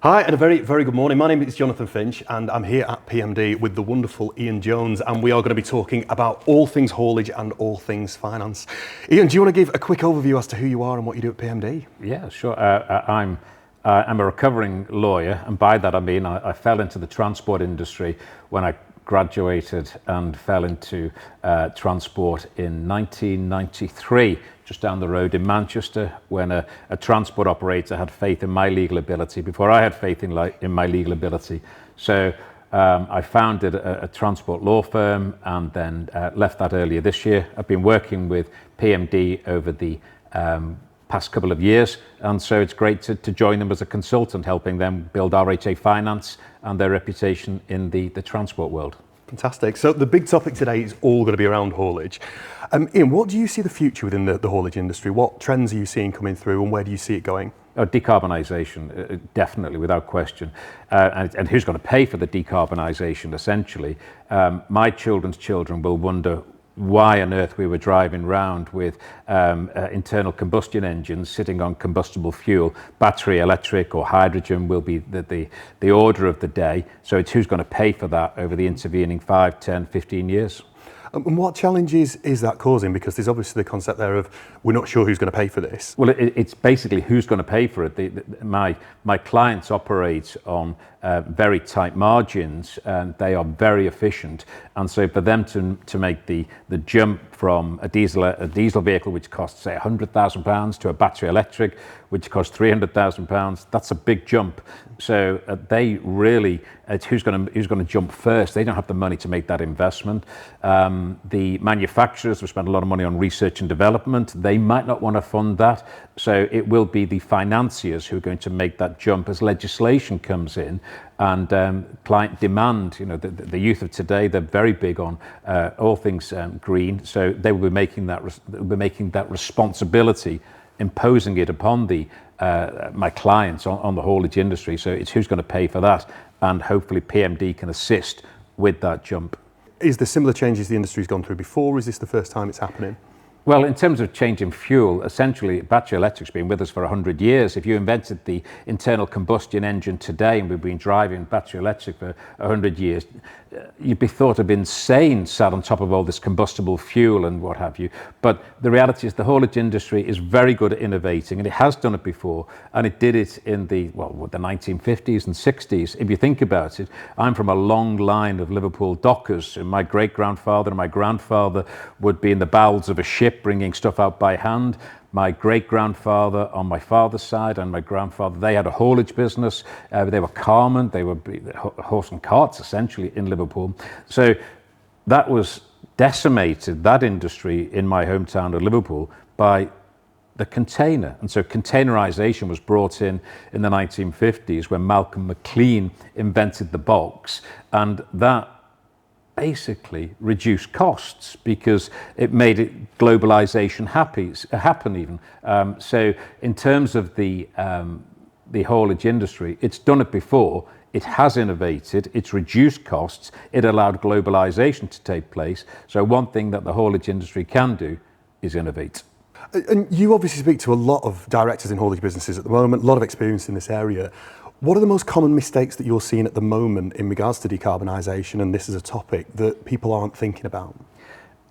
Hi, and a very, very good morning. My name is Jonathan Finch, and I'm here at PMD with the wonderful Ian Jones, and we are going to be talking about all things haulage and all things finance. Ian, do you want to give a quick overview as to who you are and what you do at PMD? Yeah, sure. I'm a recovering lawyer, and by that I mean I fell into the transport industry when I graduated and fell into transport in 1993, just down the road in Manchester, when a transport operator had faith in my legal ability before I had faith in my legal ability. So I founded a transport law firm and then left that earlier this year. I've been working with PMD over the past couple of years, and so it's great to join them as a consultant, helping them build RHA Finance and their reputation in the transport world. Fantastic. So the big topic today is all going to be around haulage. Ian, what do you see the future within the haulage industry? What trends are you seeing coming through, and where do you see it going? Decarbonisation, definitely, without question. And who's going to pay for the decarbonisation, essentially? My children's children will wonder why on earth we were driving around with internal combustion engines sitting on combustible fuel. Battery electric or hydrogen will be the order of the day. So it's who's going to pay for that over the intervening 5, 10, 15 years. And what challenges is that causing? Because there's obviously the concept there of we're not sure who's going to pay for this. Well, it's basically who's going to pay for it. My clients operate on very tight margins, and they are very efficient. And so for them to make the jump from a diesel vehicle which costs say £100,000 to a battery electric which costs £300,000, that's a big jump. So they really, it's who's going to jump first. They don't have the money to make that investment. The manufacturers have spent a lot of money on research and development. They might not want to fund that. So it will be the financiers who are going to make that jump as legislation comes in and client demand. You know, the youth of today, they're very big on all things green. So they will be making that responsibility, imposing it upon my clients on the haulage industry. So it's who's going to pay for that, and hopefully PMD can assist with that jump. Is there similar changes the industry's gone through before, or is this the first time it's happening? Well, in terms of changing fuel, essentially battery electric's been with us for 100 years. If you invented the internal combustion engine today and we've been driving battery electric for 100 years, you'd be thought of insane sat on top of all this combustible fuel and what have you. But the reality is the haulage industry is very good at innovating, and it has done it before, and it did it in the 1950s and 60s. If you think about it, I'm from a long line of Liverpool dockers, and my great-grandfather and my grandfather would be in the bowels of a ship bringing stuff out by hand. My great-grandfather on my father's side and my grandfather, they had a haulage business. They were carmen, they were horse and carts essentially in Liverpool. So that was decimated, that industry in my hometown of Liverpool, by the container. And so containerization was brought in the 1950s when Malcolm McLean invented the box, and that basically reduce costs because it made globalization happen even. So in terms of the haulage industry, it's done it before, it has innovated, it's reduced costs, it allowed globalization to take place. So one thing that the haulage industry can do is innovate. And you obviously speak to a lot of directors in haulage businesses at the moment, a lot of experience in this area. What are the most common mistakes that you're seeing at the moment in regards to decarbonisation, and this is a topic that people aren't thinking about?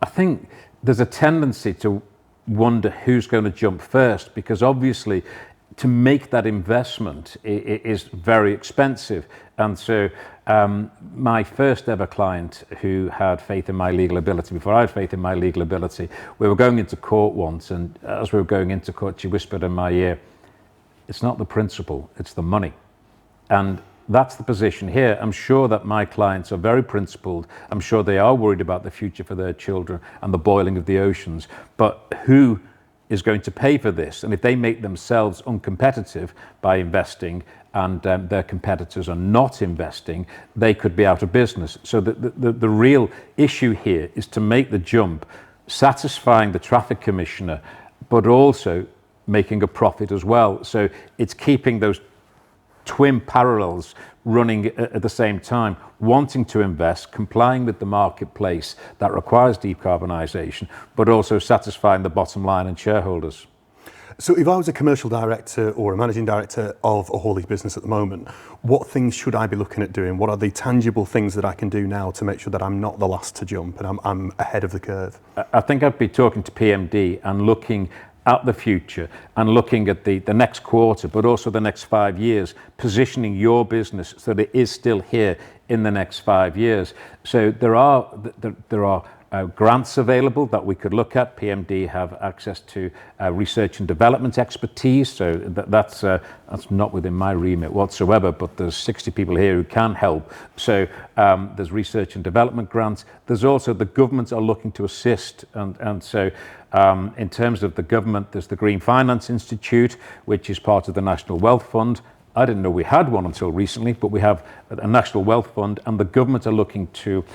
I think there's a tendency to wonder who's going to jump first, because obviously to make that investment is very expensive. And so my first ever client who had faith in my legal ability, before I had faith in my legal ability, we were going into court once, and as we were going into court, she whispered in my ear, "It's not the principle, it's the money." And that's the position here. I'm sure that my clients are very principled. I'm sure they are worried about the future for their children and the boiling of the oceans. But who is going to pay for this? And if they make themselves uncompetitive by investing and their competitors are not investing, they could be out of business. So the real issue here is to make the jump, satisfying the traffic commissioner, but also making a profit as well. So it's keeping those twin parallels running at the same time, wanting to invest, complying with the marketplace that requires decarbonisation, but also satisfying the bottom line and shareholders. So if I was a commercial director or a managing director of a haulage business at the moment, what things should I be looking at doing? What are the tangible things that I can do now to make sure that I'm not the last to jump and I'm ahead of the curve? I think I'd be talking to PMD and looking at the future and looking at the next quarter, but also the next 5 years, positioning your business so that it is still here in the next 5 years. So there are grants available that we could look at. PMD have access to research and development expertise, so that's not within my remit whatsoever, but there's 60 people here who can help. So there's research and development grants. There's also the governments are looking to assist, and so in terms of the government, there's the Green Finance Institute, which is part of the National Wealth Fund. I didn't know we had one until recently, but we have a National Wealth Fund, and the government are looking to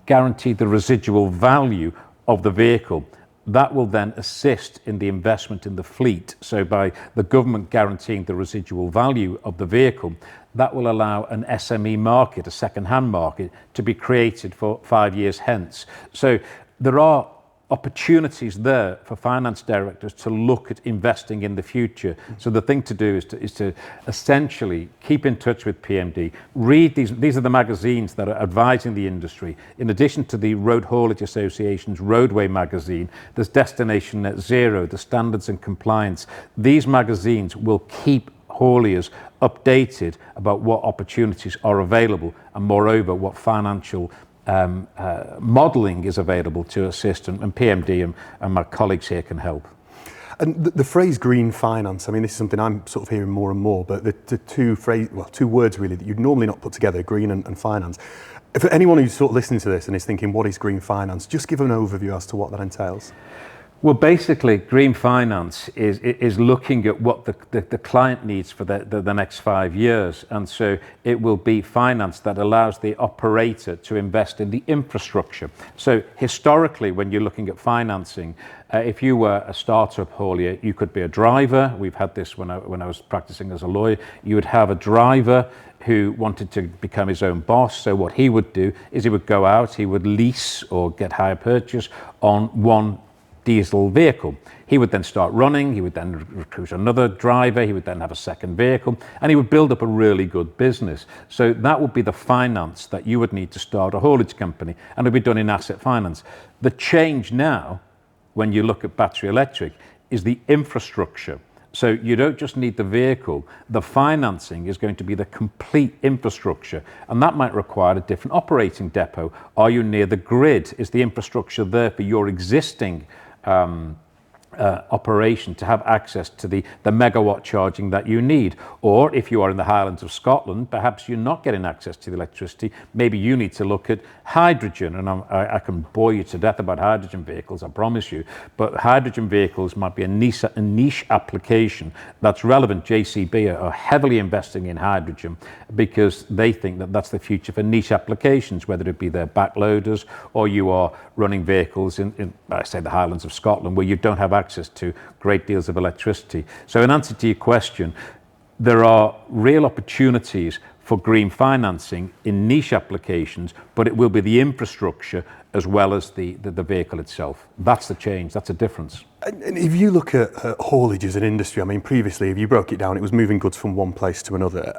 guarantee the residual value of the vehicle. That will then assist in the investment in the fleet. So by the government guaranteeing the residual value of the vehicle, that will allow an SME market, a second-hand market, to be created for 5 years hence. So there are opportunities there for finance directors to look at investing in the future. So the thing to do is to essentially keep in touch with PMD, read these are the magazines that are advising the industry. In addition to the Road Haulage Association's Roadway magazine, there's Destination Net Zero, the Standards and Compliance. These magazines will keep hauliers updated about what opportunities are available and moreover what financial modelling is available to assist, and PMD and my colleagues here can help. And the phrase green finance, I mean, this is something I'm sort of hearing more and more, but the two words really that you'd normally not put together, green and finance. For anyone who's sort of listening to this and is thinking, what is green finance? Just give an overview as to what that entails. Well, basically, green finance is looking at what the client needs for the next 5 years. And so it will be finance that allows the operator to invest in the infrastructure. So historically, when you're looking at financing, if you were a startup haulier, you could be a driver. We've had this when I was practicing as a lawyer. You would have a driver who wanted to become his own boss. So what he would do is he would go out, he would lease or get hire purchase on one diesel vehicle. He would then start running, he would then recruit another driver, he would then have a second vehicle, and he would build up a really good business. So that would be the finance that you would need to start a haulage company, and it would be done in asset finance. The change now, when you look at battery electric, is the infrastructure. So you don't just need the vehicle, the financing is going to be the complete infrastructure, and that might require a different operating depot. Are you near the grid? Is the infrastructure there for your existing operation to have access to the megawatt charging that you need? Or if you are in the Highlands of Scotland, perhaps you're not getting access to the electricity. Maybe you need to look at hydrogen, and I can bore you to death about hydrogen vehicles, I promise you, but hydrogen vehicles might be a niche application that's relevant. JCB are heavily investing in hydrogen because they think that that's the future for niche applications, whether it be their backloaders or you are running vehicles in I say the Highlands of Scotland where you don't have access to great deals of electricity. So in answer to your question, there are real opportunities for green financing in niche applications, but it will be the infrastructure as well as the vehicle itself. That's the change, that's a difference. And if you look at haulage as an industry, I mean, previously, if you broke it down, it was moving goods from one place to another.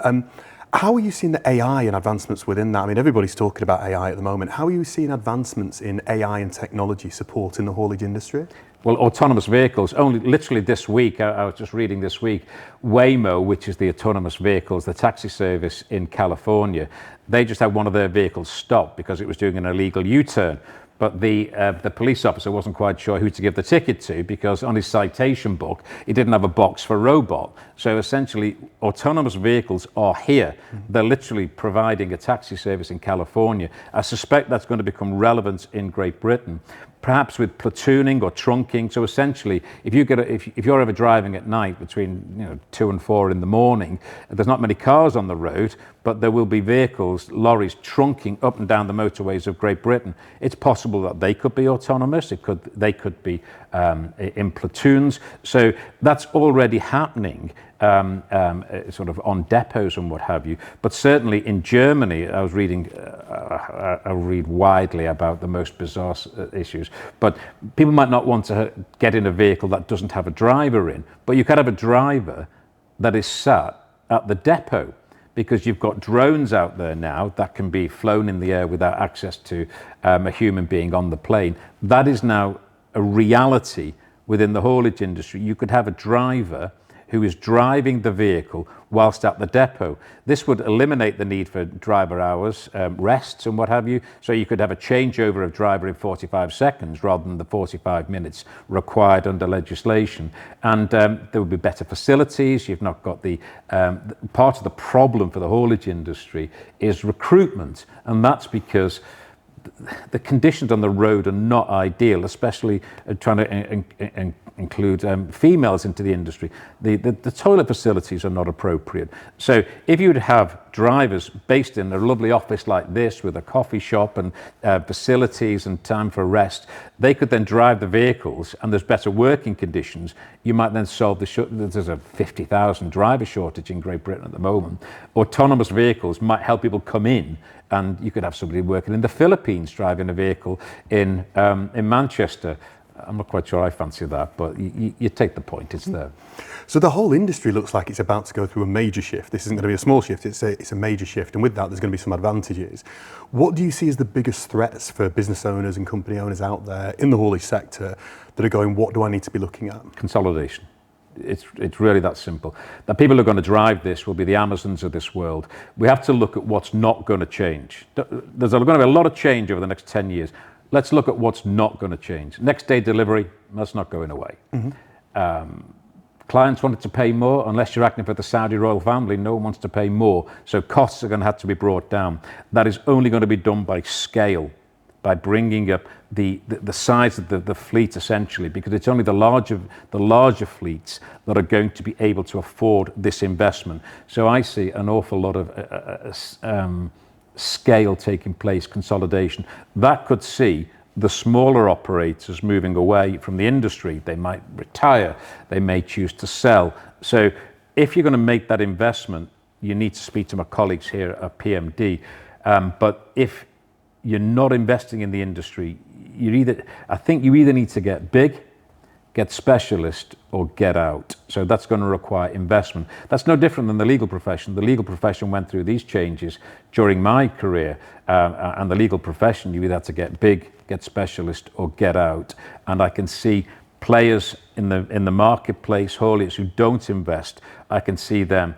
How are you seeing the AI and advancements within that? I mean, everybody's talking about AI at the moment. How are you seeing advancements in AI and technology supporting the haulage industry? Well, autonomous vehicles, only literally this week, I was just reading this week, Waymo, which is the autonomous vehicles, the taxi service in California, they just had one of their vehicles stopped because it was doing an illegal U-turn. But the police officer wasn't quite sure who to give the ticket to because on his citation book, he didn't have a box for robot. So essentially, autonomous vehicles are here. They're literally providing a taxi service in California. I suspect that's going to become relevant in Great Britain, perhaps with platooning or trunking. So essentially, if you're ever driving at night between 2 and 4 in the morning, there's not many cars on the road, but there will be vehicles, lorries trunking up and down the motorways of Great Britain. It's possible that they could be autonomous. They could be in platoons. So that's already happening. Sort of on depots and what have you. But certainly in Germany, I was reading, I read widely about the most bizarre issues. But people might not want to get in a vehicle that doesn't have a driver in, but you could have a driver that is sat at the depot, because you've got drones out there now that can be flown in the air without access to a human being on the plane. That is now a reality within the haulage industry. You could have a driver who is driving the vehicle whilst at the depot. This would eliminate the need for driver hours, rests and what have you. So you could have a changeover of driver in 45 seconds rather than the 45 minutes required under legislation. And there would be better facilities. You've not got the, part of the problem for the haulage industry is recruitment. And that's because the conditions on the road are not ideal, especially trying to include females into the industry. The toilet facilities are not appropriate. So if you would have drivers based in a lovely office like this with a coffee shop and facilities and time for rest, they could then drive the vehicles and there's better working conditions. You might then solve there's a 50,000 driver shortage in Great Britain at the moment. Autonomous vehicles might help people come in, and you could have somebody working in the Philippines driving a vehicle in Manchester. I'm not quite sure I fancy that, but you take the point, it's there. So the whole industry looks like it's about to go through a major shift. This isn't going to be a small shift, it's a major shift, and with that there's going to be some advantages. What do you see as the biggest threats for business owners and company owners out there in the haulage sector that are going, what do I need to be looking at? Consolidation. It's really that simple. The people who are going to drive this will be the Amazons of this world. We have to look at what's not going to change. There's going to be a lot of change over the next 10 years. Let's look at what's not going to change. Next day delivery, that's not going away. Mm-hmm. Clients wanted to pay more. Unless you're acting for the Saudi royal family, no one wants to pay more. So costs are going to have to be brought down. That is only going to be done by scale, by bringing up the size of the fleet, essentially, because it's only the larger fleets that are going to be able to afford this investment. So I see an awful lot of scale taking place, consolidation. That could see the smaller operators moving away from the industry. They might retire, they may choose to sell. So if you're going to make that investment, you need to speak to my colleagues here at PMD. But if you're not investing in the industry, I think you either need to get big, get specialist, or get out. So that's going to require investment. That's no different than the legal profession. The legal profession went through these changes during my career, and the legal profession, you either had to get big, get specialist, or get out. And I can see players in the marketplace, hauliers who don't invest, I can see them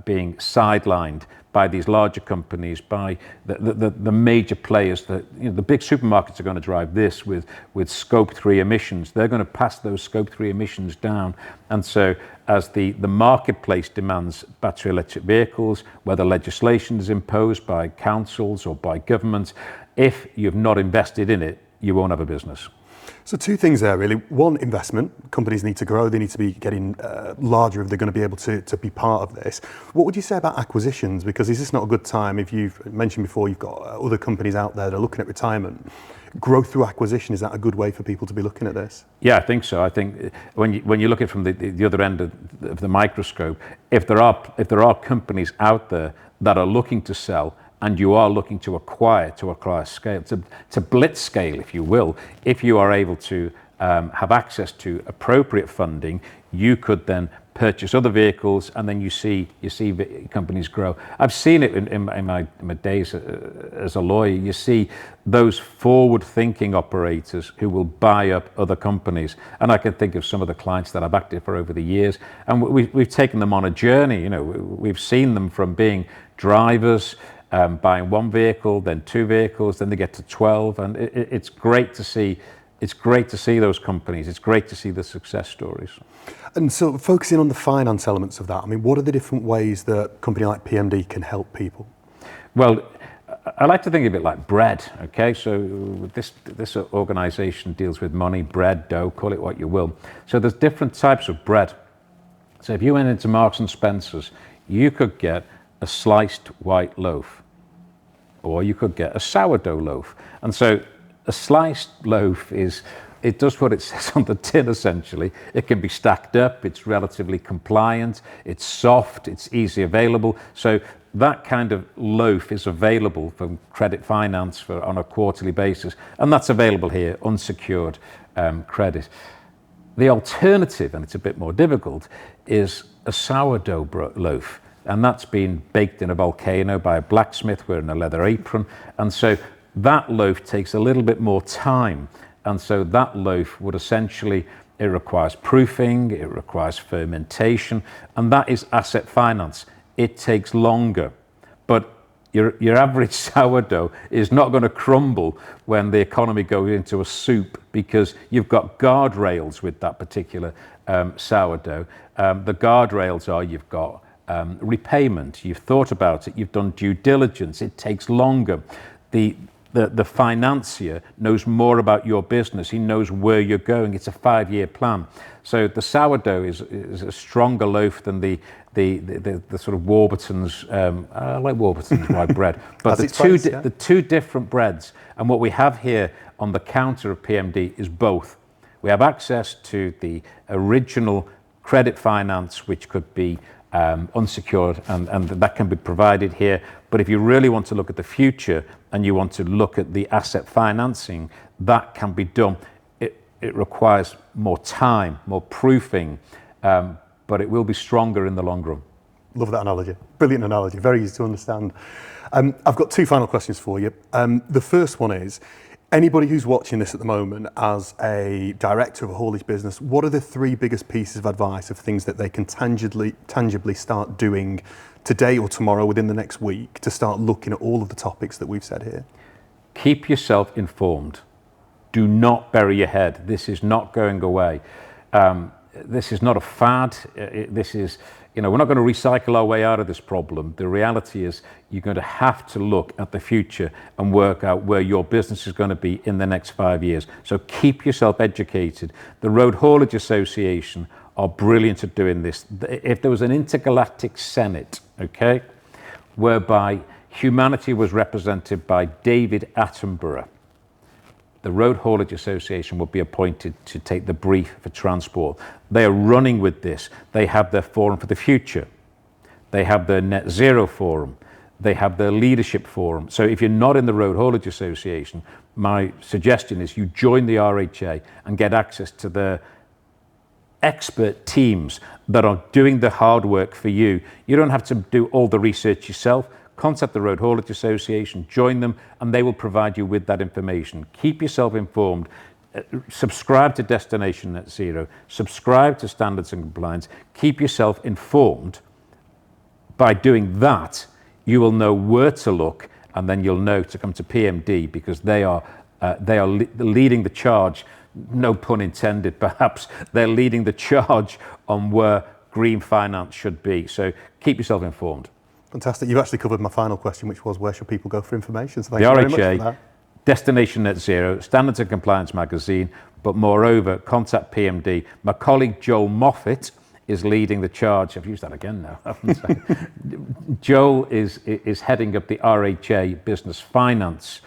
being sidelined by these larger companies, by the major players. That, you know, the big supermarkets are going to drive this with Scope 3 emissions. They're going to pass those Scope 3 emissions down. And so as the marketplace demands battery electric vehicles, whether legislation is imposed by councils or by governments, if you've not invested in it, you won't have a business. So two things there, really. One, investment. Companies need to grow. They need to be getting larger if they're going to be able to be part of this. What would you say about acquisitions? Because is this not a good time? If you've mentioned before, you've got other companies out there that are looking at retirement. Growth through acquisition, is that a good way for people to be looking at this? Yeah, I think so. I think when you look at it from the other end of the microscope, if there are companies out there that are looking to sell, and you are looking to acquire scale, to blitz scale, if you will, if you are able to have access to appropriate funding, you could then purchase other vehicles, and then you see companies grow. I've seen it in my days as a lawyer. You see those forward-thinking operators who will buy up other companies, and I can think of some of the clients that I've acted for over the years, and we've taken them on a journey. You know, we've seen them from being drivers, buying one vehicle, then two vehicles, then they get to 12, and it's great to see. It's great to see those companies. It's great to see the success stories. And so, focusing on the finance elements of that, I mean, what are the different ways that a company like PMD can help people? Well, I like to think of it like bread. Okay, so this organisation deals with money, bread, dough, call it what you will. So there's different types of bread. So if you went into Marks and Spencer's, you could get a sliced white loaf, or you could get a sourdough loaf. And so a sliced loaf it does what it says on the tin, essentially. It can be stacked up, it's relatively compliant, it's soft, it's easy available. So that kind of loaf is available from credit finance on a quarterly basis, and that's available here, unsecured credit. The alternative, and it's a bit more difficult, is a sourdough loaf, and that's been baked in a volcano by a blacksmith wearing a leather apron, and so that loaf takes a little bit more time, and so that loaf would essentially, it requires proofing, it requires fermentation, and that is asset finance. It takes longer, but your average sourdough is not going to crumble when the economy goes into a soup, because you've got guardrails with that particular sourdough. The guardrails are, you've got repayment, you've thought about it, you've done due diligence, it takes longer. The financier knows more about your business, he knows where you're going, it's a 5-year plan. So the sourdough is a stronger loaf than the sort of Warburton's, I like Warburton's white bread, but the two different breads, and what we have here on the counter of PMD is both. We have access to the original credit finance, which could be unsecured, and that can be provided here. But if you really want to look at the future and you want to look at the asset financing, that can be done. It requires more time, more proofing, but it will be stronger in the long run. Love that analogy. Brilliant analogy, very easy to understand. I've got 2 final questions for you. The first one is, anybody who's watching this at the moment as a director of a haulage business, what are the 3 biggest pieces of advice of things that they can tangibly start doing today or tomorrow, within the next week, to start looking at all of the topics that we've said here? Keep yourself informed. Do not bury your head. This is not going away. This is not a fad. This is, we're not going to recycle our way out of this problem. The reality is you're going to have to look at the future and work out where your business is going to be in the next 5 years. So keep yourself educated. The Road Haulage Association are brilliant at doing this. If there was an intergalactic senate, okay, whereby humanity was represented by David Attenborough, the Road Haulage Association will be appointed to take the brief for transport. They are running with this. They have their forum for the future. They have their net zero forum. They have their leadership forum. So if you're not in the Road Haulage Association, my suggestion is you join the RHA and get access to their expert teams that are doing the hard work for you. You don't have to do all the research yourself. Contact the Road Haulage Association, join them, and they will provide you with that information. Keep yourself informed. Subscribe to Destination Net Zero. Subscribe to Standards and Compliance. Keep yourself informed. By doing that, you will know where to look, and then you'll know to come to PMD, because they are leading the charge. No pun intended, perhaps. They're leading the charge on where green finance should be. So keep yourself informed. Fantastic. You've actually covered my final question, which was, where should people go for information? So thank you very much for that. Destination Net Zero, Standards and Compliance magazine, but moreover, contact PMD. My colleague Joel Moffat is leading the charge. I've used that again now, haven't I? Joel is heading up the RHA Business Finance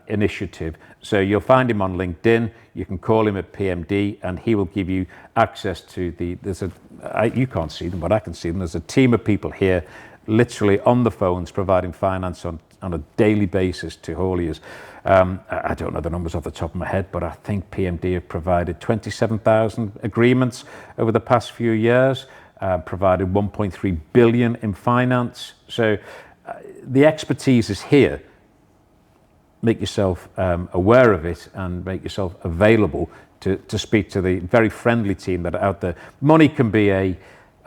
initiative. So you'll find him on LinkedIn. You can call him at PMD, and he will give you access to you can't see them, but I can see them. There's a team of people here, literally on the phones, providing finance on a daily basis to hauliers. I don't know the numbers off the top of my head, but I think PMD have provided 27,000 agreements over the past few years, provided 1.3 billion in finance. So the expertise is here. Make yourself aware of it and make yourself available to speak to the very friendly team that are out there. Money can be a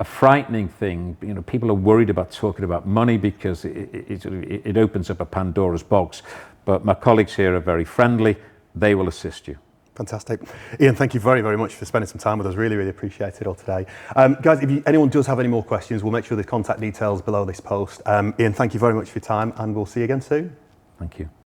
frightening thing. People are worried about talking about money because it opens up a Pandora's box. But my colleagues here are very friendly. They will assist you. Fantastic. Ian, thank you very, very much for spending some time with us. Really, really appreciate it all today. Guys, if anyone does have any more questions, we'll make sure there's contact details below this post. Ian, thank you very much for your time, and we'll see you again soon. Thank you.